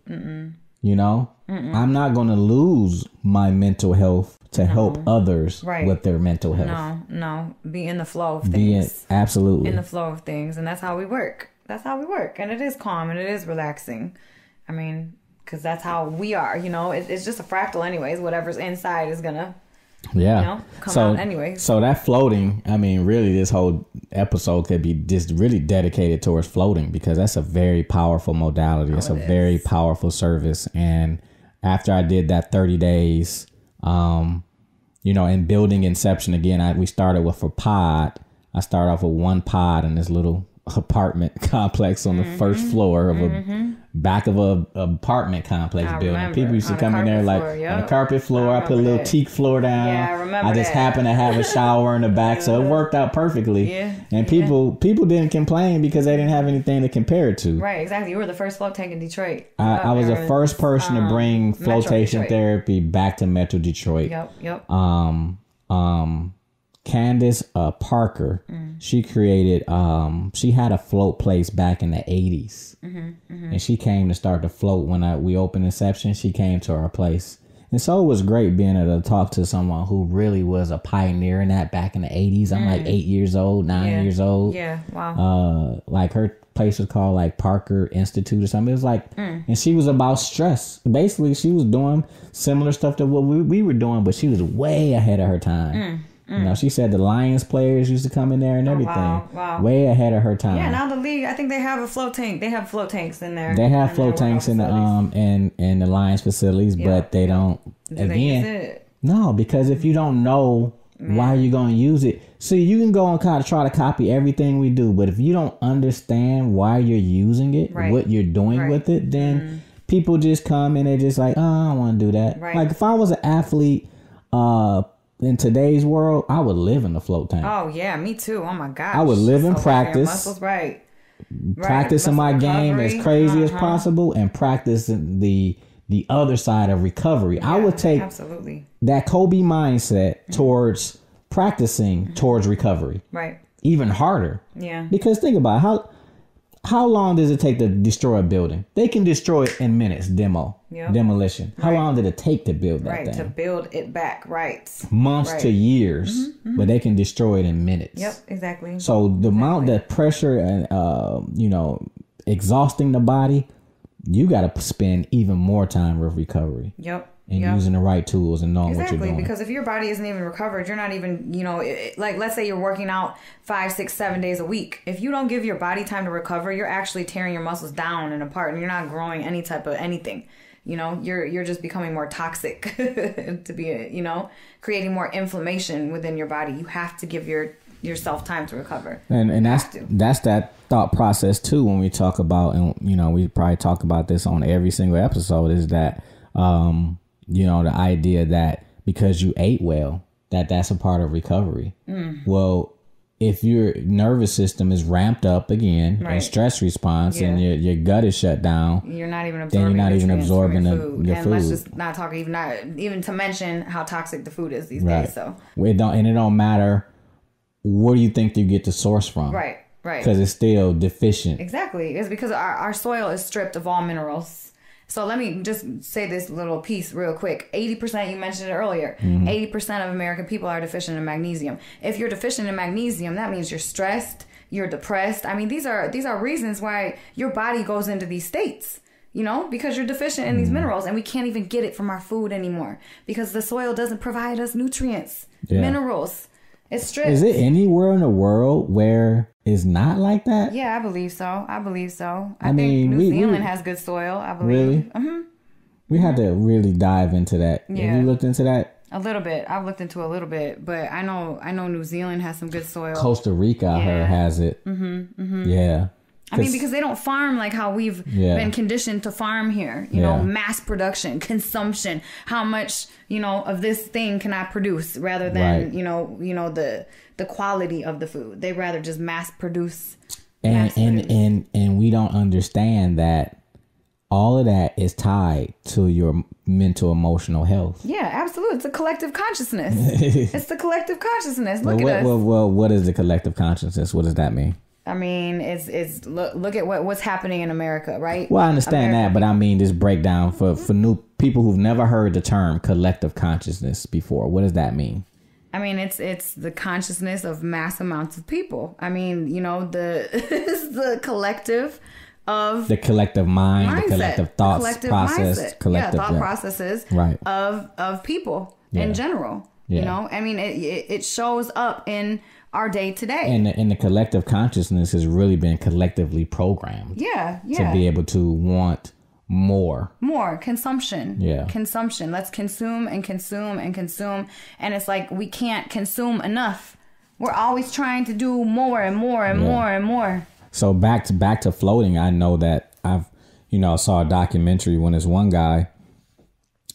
you know? I'm not going to lose my mental health to help others with their mental health. No. Be in the flow of things. Absolutely. In the flow of things. And that's how we work. And it is calm and it is relaxing. I mean... because that's how we are, you know. It's just a fractal anyways. Whatever's inside is gonna come out anyways. So that floating, I mean, really this whole episode could be just really dedicated towards floating, because that's a very powerful modality. It's a very powerful service. And after I did that 30 days, you know, in building Inception again, we started with a pod. I started off with one pod in this little apartment complex on the first floor of a back of a apartment complex building. People used to come in there like on the carpet floor. I put a little teak floor down. Yeah, I remember. I just happened to have a shower in the back, so it worked out perfectly. And people didn't complain because they didn't have anything to compare it to. Right, exactly. You were the first float tank in Detroit. I was the first person to bring flotation therapy back to Metro Detroit. Yep. Candace Parker, she created, she had a float place back in the 80s. And she came to start the float when we opened Inception. She came to our place. And so it was great being able to talk to someone who really was a pioneer in that back in the 80s. I'm like 8 years old, 9 years old. Yeah, wow. Like her place was called like Parker Institute or something. It was like, and she was about stress. Basically, she was doing similar stuff to what we were doing, but she was way ahead of her time. You know, she said the Lions players used to come in there and everything. Wow. Way ahead of her time. Yeah, now the league, I think they have a float tank. They have float tanks in there. They have float tanks in the in the Lions facilities, but they don't. Do they use it? No, because if you don't know why you're gonna use it, see, you can go and kind of try to copy everything we do, but if you don't understand why you're using it, what you're doing with it, then people just come and they're just like, oh, I don't want to do that. Like if I was an athlete, in today's world, I would live in the float tank. Oh yeah, me too. Oh my gosh, I would live in practice. Muscles, practicing my game as crazy as possible, and practicing the other side of recovery. I would take that Kobe mindset towards practicing towards recovery. Even harder. Yeah. Because think about it, how long does it take to destroy a building? They can destroy it in minutes. Demolition. How long did it take to build that thing? To build it back. Months to years, but they can destroy it in minutes. Yep, exactly. So the amount that pressure and you know, exhausting the body, you got to spend even more time with recovery. And using the right tools and knowing what you're doing. Because if your body isn't even recovered, you're not even, you know, like let's say you're working out 5, 6, 7 days a week. If you don't give your body time to recover, you're actually tearing your muscles down and apart, and you're not growing any type of anything. You know, you're just becoming more toxic to be, you know, creating more inflammation within your body. You have to give your yourself time to recover. And that's that thought process too when we talk about, and we probably talk about this on every single episode, is that the idea that because you ate well, that's a part of recovery. Well, if your nervous system is ramped up again, and stress response, and your gut is shut down, you're not even absorbing the food. And let's just not talk even to mention how toxic the food is these days. So it don't matter where you think you get the source from. Right. Because it's still deficient. Exactly. It's because our soil is stripped of all minerals. So let me just say this little piece real quick. 80%, you mentioned it earlier, 80% of American people are deficient in magnesium. If you're deficient in magnesium, that means you're stressed, you're depressed. I mean, these are reasons why your body goes into these states, because you're deficient in these minerals, and we can't even get it from our food anymore because the soil doesn't provide us nutrients, minerals. It's stripped. Is it anywhere in the world where it's not like that? Yeah, I believe so. I think New Zealand has good soil, I believe. Really? Mm-hmm. We had to really dive into that. Yeah. Have you looked into that? A little bit. I've looked into a little bit, but I know New Zealand has some good soil. Costa Rica, I heard, has it. Yeah. I mean, because they don't farm like how we've been conditioned to farm here. Mass production, consumption. How much, of this thing can I produce rather than, the quality of the food. They rather just mass produce. And we don't understand that all of that is tied to your mental emotional health. Yeah, absolutely. It's a collective consciousness. It's the collective consciousness. Look at us. Well, what is the collective consciousness? What does that mean? I mean, it's look at what's happening in America, right? Well, I understand that, but I mean this breakdown for new people who've never heard the term collective consciousness before. What does that mean? I mean, it's the consciousness of mass amounts of people. I mean, it's the collective of the collective mind, mindset, the collective thoughts, collective process, mindset. Collective thought processes of people in general. I mean, it shows up in our day to day. And the collective consciousness has really been collectively programmed. Yeah. To be able to want more consumption. Consumption. Let's consume and consume and consume. And it's like we can't consume enough. We're always trying to do more and more and more and more. So back to floating, I know that I've saw a documentary when this one guy,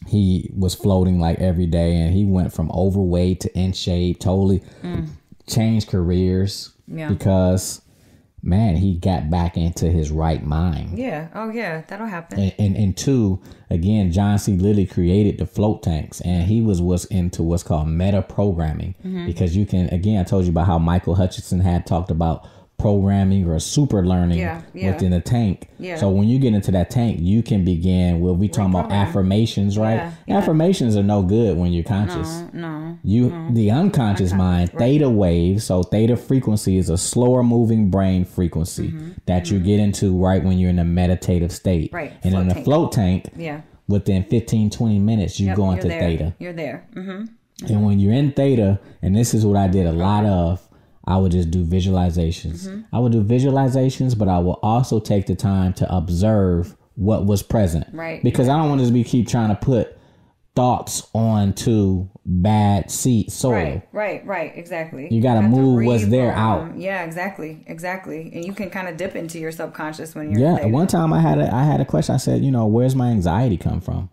he was floating like every day, and he went from overweight to in shape, totally changed careers because man, he got back into his right mind. Yeah. Oh yeah, that'll happen. And two, again, John C. Lilly created the float tanks, and he was into what's called meta programming, because you can, again, I told you about how Michael Hutchinson had talked about programming or super learning within the tank. So when you get into that tank, you can begin, we talking about affirmations, right? Affirmations are no good when you're conscious. No. The unconscious mind, theta waves. So theta frequency is a slower moving brain frequency that you get into right when you're in a meditative state. Right. And in the float tank, within 15-20 minutes, you go into theta. You're there. And when you're in theta, and this is what I did a lot of, I would just do visualizations. I would do visualizations, but I will also take the time to observe what was present. Right. Because I don't want to keep trying to put thoughts onto bad soil. Right. Exactly. You got to move what's there out. Yeah, exactly. And you can kind of dip into your subconscious when you're in one time I had a question. I said, where's my anxiety come from?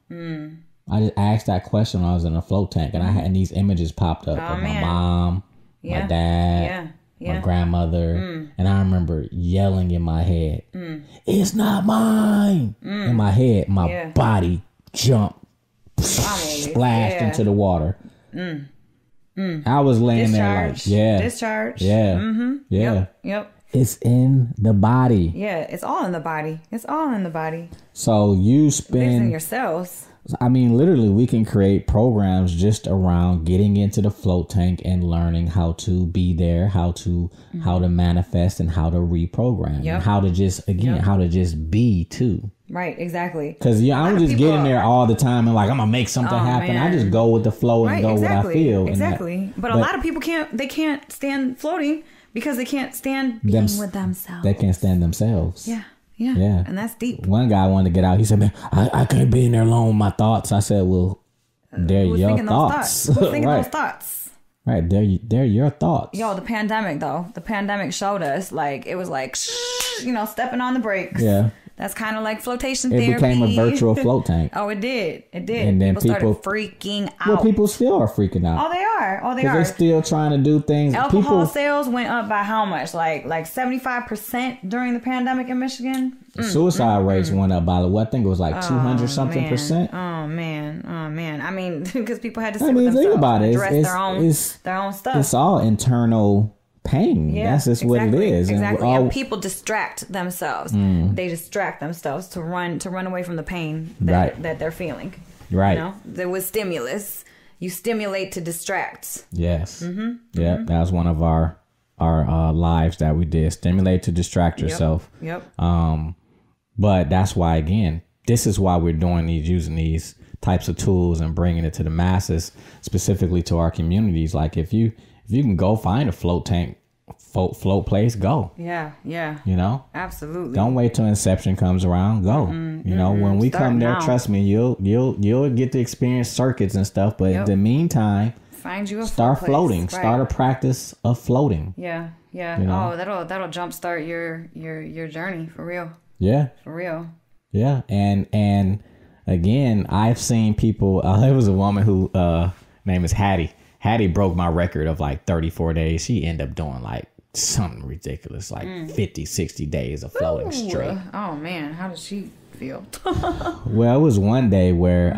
I just asked that question when I was in a float tank, and I had these images popped up of my mom, my dad, my grandmother, and I remember yelling in my head, "It's not mine!" In my head, my body jumped, splashed into the water. I was laying there like, discharge. Yep. It's in the body. Yeah, it's all in the body. So you spend it's in your cells. I mean, literally, we can create programs just around getting into the float tank and learning how to be there, how to manifest, and how to reprogram, and how to just how to just be too. Right, exactly. Because I don't just get in there all the time and like I'm gonna make something happen. Man. I just go with the flow and go what I feel. Exactly. But a lot of people can't stand floating because they can't stand being with themselves. They can't stand themselves. Yeah. And that's deep. One guy wanted to get out. He said, "Man, I can't be in there alone with my thoughts." I said, "Well, they're your thoughts." Who's thinking those thoughts? Right, they're your thoughts. Yo, the pandemic though. The pandemic showed us like it was like stepping on the brakes. Yeah. That's kind of like flotation therapy. It became a virtual float tank. Oh, it did. It did. And then people started freaking out. Well, people still are freaking out. Oh, they are. Oh, they are. Because they're still trying to do things. Alcohol sales went up by how much? Like 75% during the pandemic in Michigan? Suicide rates went up by, I think it was like 200-something%. Oh, man. I mean, because people had to sit with themselves. Think about it. Address their own stuff. It's all internal pain. Yeah, that's just what it is. Exactly. And people distract themselves. They distract themselves to run away from the pain that they're feeling. Right. You know, there was stimulus. You stimulate to distract. Yes. Yeah, that was one of our lives that we did. Stimulate to distract yourself. Yep. But that's why, again, this is why we're using these types of tools and bringing it to the masses, specifically to our communities. Like if you can go find a float tank, float place, go. Yeah. You know? Absolutely. Don't wait till Inception comes around. Go. You know, when we come there, trust me, you'll get to experience circuits and stuff. But in the meantime, find you a start floating. Right. Start a practice of floating. Yeah. You know? Oh, that'll jumpstart your journey for real. Yeah. For real. Yeah. And again, I've seen people. There was a woman who name is Hattie. Hattie broke my record of like 34 days. She ended up doing like something ridiculous, like 50, 60 days of floating straight. Oh man, how did she feel? Well, it was one day where,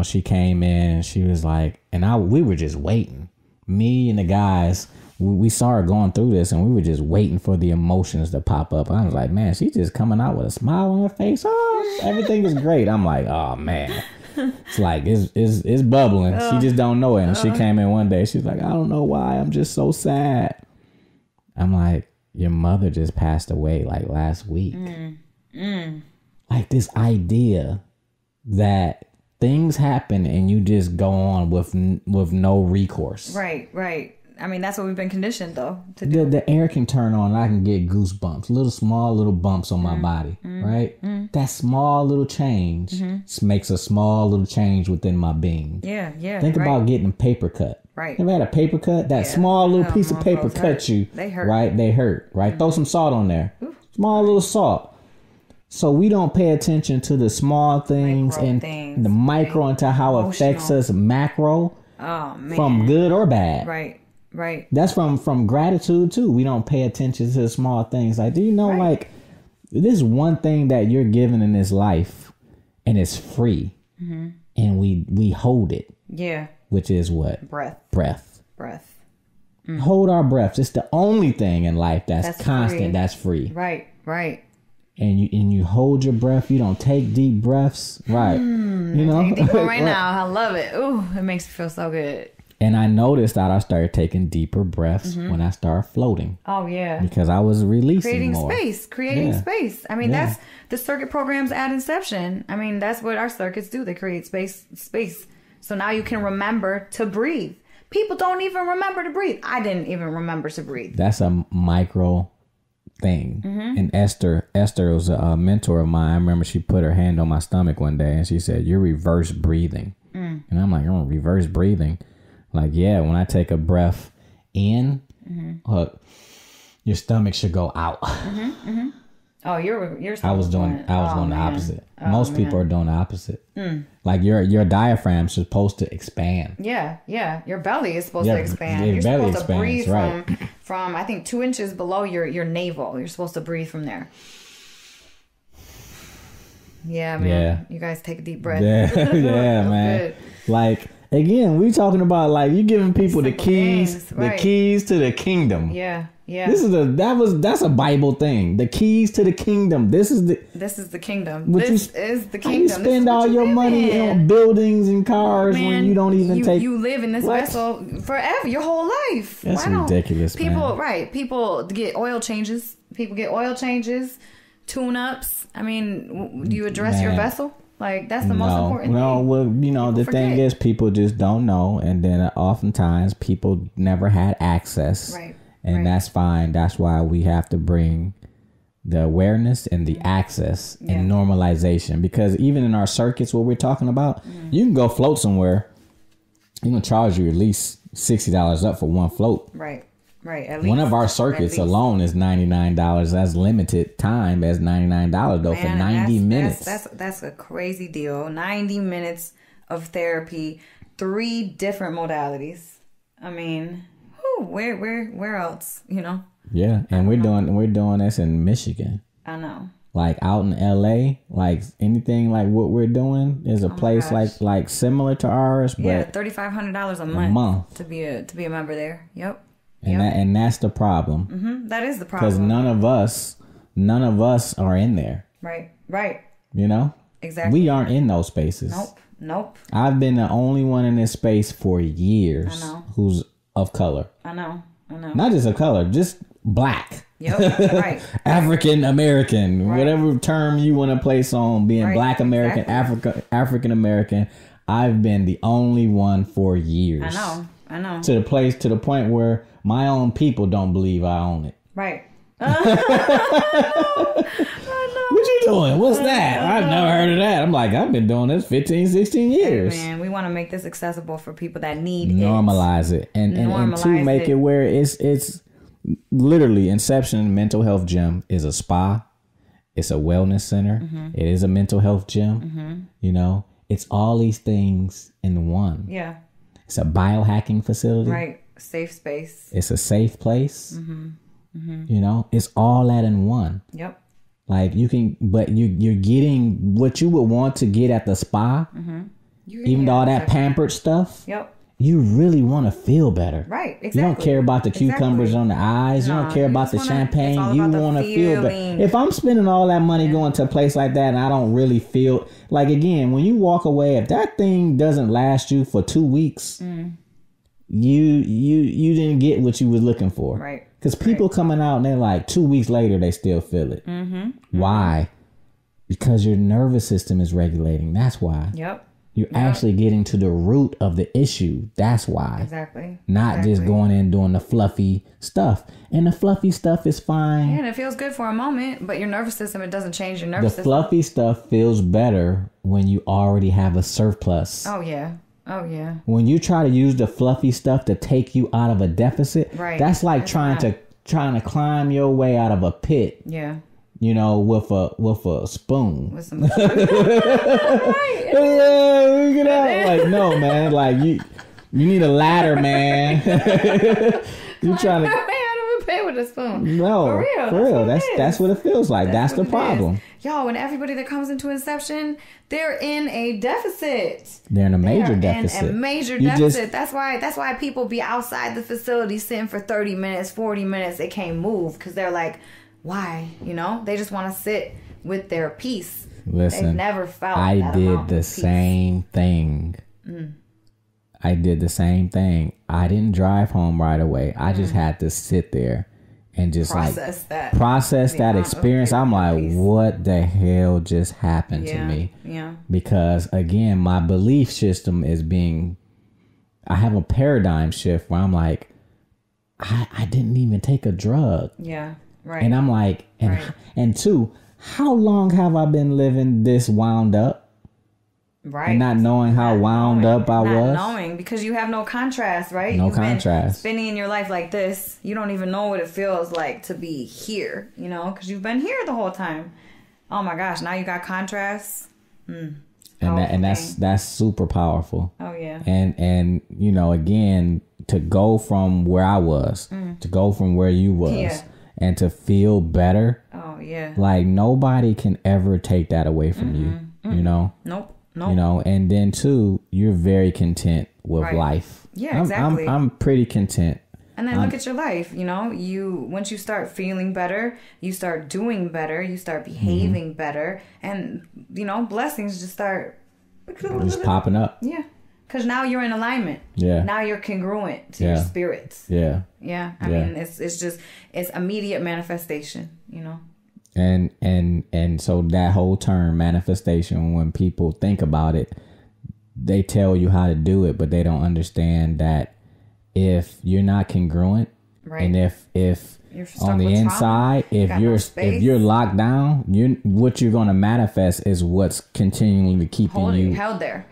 she came in and she was like, we were just waiting. Me and the guys, we saw her going through this and we were just waiting for the emotions to pop up. I was like, man, she's just coming out with a smile on her face. Oh, everything is great. I'm like, oh man. It's like it's bubbling. She just don't know it. And she came in one day. She's like, I don't know why. I'm just so sad. I'm like, your mother just passed away like last week. Like this idea that things happen and you just go on with no recourse. Right. I mean, that's what we've been conditioned, though, to do. The air can turn on and I can get goosebumps, small little bumps on my body, right? That small little change makes a small little change within my being. Yeah. Think about getting a paper cut. Right. You ever had a paper cut? That small little piece of paper cut you. They hurt. Right? They hurt, right? Throw some salt on there. Small little salt. So we don't pay attention to the small things the micro into how it affects us macro. Oh, man. From good or bad. Right. That's from gratitude too. We don't pay attention to the small things. Like, do you know, like, this one thing that you're given in this life and it's free and we hold it. Yeah. Which is what? Breath. Hold our breaths. It's the only thing in life that's constant, free. That's free. Right. And you hold your breath. You don't take deep breaths. Right. You know? Take deep one right now. I love it. Ooh, it makes me feel so good. And I noticed that I started taking deeper breaths when I started floating. Oh, yeah. Because I was releasing creating more. Creating space. I mean, that's the circuit programs at Inception. I mean, that's what our circuits do. They create space. So now you can remember to breathe. People don't even remember to breathe. I didn't even remember to breathe. That's a micro thing. And Esther was a mentor of mine. I remember she put her hand on my stomach one day and she said, "You're reverse breathing." And I'm like, "Oh, reverse breathing." Like, yeah, when I take a breath in, your stomach should go out. Oh, you're. I was doing the opposite. Most people are doing the opposite. Like your diaphragm is supposed to expand. Yeah. Your belly is supposed to expand. You're supposed to breathe from I think 2 inches below your navel. You're supposed to breathe from there. Yeah, man. Yeah. You guys take a deep breath. Yeah, man. Good. Like, again, we talking about like you giving people the keys to the kingdom. Yeah. That's a Bible thing. The keys to the kingdom. This is the kingdom. This is the kingdom. You spend all your money on buildings and cars when you don't even take. You live in this vessel forever, your whole life. That's ridiculous, people, man. People get oil changes. Tune-ups. I mean, do you address your vessel? Like, that's the most important thing. No, well, the thing is, people just don't know. And then oftentimes, people never had access. Right. And that's fine. That's why we have to bring the awareness and the access and normalization. Because even in our circuits, what we're talking about, you can go float somewhere He's gonna charge you at least $60 up for one float. Right. At least. One of our circuits alone is $99. That's limited time as $99 though, for 90 minutes. That's a crazy deal. 90 minutes of therapy, 3 different modalities. I mean, where else? You know? Yeah, and we're doing this in Michigan. I know. Like out in LA, like anything like what we're doing is a place like similar to ours, but yeah, $3,500 a month to be a member there. Yep. And that's the problem. Mm-hmm. That is the problem. Because none of us are in there. Right. You know? Exactly. We aren't in those spaces. Nope. I've been the only one in this space for years who's of color. I know. Not just of color, just black. Yep. Right. African American, whatever term you want to place on being Black American, African American. I've been the only one for years. I know. To the point where my own people don't believe I own it. Right. What you doing? What's that? I've never heard of that. I'm like, I've been doing this 15, 16 years. Hey man, we want to make this accessible for people that need normalize it. And to make it where it's literally Inception Mental Health Gym is a spa. It's a wellness center. Mm-hmm. It is a mental health gym. Mm-hmm. You know, it's all these things in one. Yeah. It's a biohacking facility. Right. Safe space. It's a safe place. Mm-hmm. Mm-hmm. You know, it's all that in one. Yep. Like you can, but you're getting what you would want to get at the spa. Mm-hmm. Even all that pampered stuff. Yep. You really want to feel better. Right. Exactly. You don't care about the cucumbers on the eyes. No, you don't care about the champagne. You want to feel better. If I'm spending all that money going to a place like that and I don't really feel like, again, when you walk away, if that thing doesn't last you for 2 weeks, you didn't get what you was looking for. Right. Because people coming out and they're like 2 weeks later, they still feel it. Mm-hmm. Why? Because your nervous system is regulating. That's why. Yep. You're actually getting to the root of the issue. That's why. Exactly. Not just going in and doing the fluffy stuff. And the fluffy stuff is fine. Yeah, and it feels good for a moment, but your nervous system, it doesn't change your nervous system. The fluffy stuff feels better when you already have a surplus. Oh, yeah. When you try to use the fluffy stuff to take you out of a deficit, that's like trying to climb your way out of a pit. Yeah. You know, with a spoon. With some spoon. Get out. Like, no, man. Like you need a ladder, man. You trying to pay with a spoon. No, for real. That's what it feels like. That's the problem. Yo, and everybody that comes into Inception, they're in a deficit. They're in a major deficit. In a major deficit. That's why people be outside the facility sitting for 30 minutes, 40 minutes. They can't move because they're like, why? You know, they just want to sit with their peace. Listen, they've never felt I did the same thing. I did the same thing. I didn't drive home right away. I just had to sit there and just process that experience. I'm like, what the hell just happened to me? Yeah. Because again, my belief system is I have a paradigm shift where I'm like, I didn't even take a drug. Yeah. Right. And I'm like, and two, how long have I been living this wound up? Right. And not knowing how wound up I was? Not knowing, because you have no contrast, right? No contrast. Spending in your life like this, you don't even know what it feels like to be here, you know, because you've been here the whole time. Oh my gosh, now you got contrast. And that's super powerful. Oh yeah. And you know, again, to go from where I was, to go from where you was, and to feel better. Oh yeah. Like nobody can ever take that away from you. You know. Nope. You know, and then too, you're very content with life. Yeah, exactly. I'm pretty content. And then look at your life. You know, once you start feeling better, you start doing better, you start behaving better, and you know, blessings just start popping up. Yeah. Because now you're in alignment. Yeah. Now you're congruent to your spirits. Yeah. Yeah. I mean, it's immediate manifestation, you know. And so that whole term manifestation, when people think about it, they tell you how to do it, but they don't understand that if you're not congruent, and if You're stuck on the with inside. trauma. If you're locked down, what you're gonna manifest is what's continually keeping you held there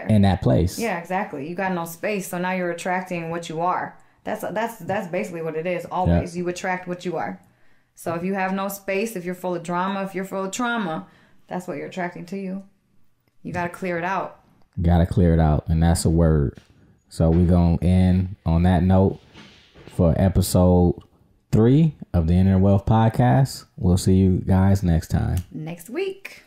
in that place. Yeah, exactly. You got no space, so now you're attracting what you are. That's basically what it is. Always, you attract what you are. So if you have no space, if you're full of drama, if you're full of trauma, that's what you're attracting to you. You got to clear it out. Got to clear it out, and that's a word. So we're going to end on that note for episode 3 of the Inner Wealth Podcast. We'll see you guys next time. Next week.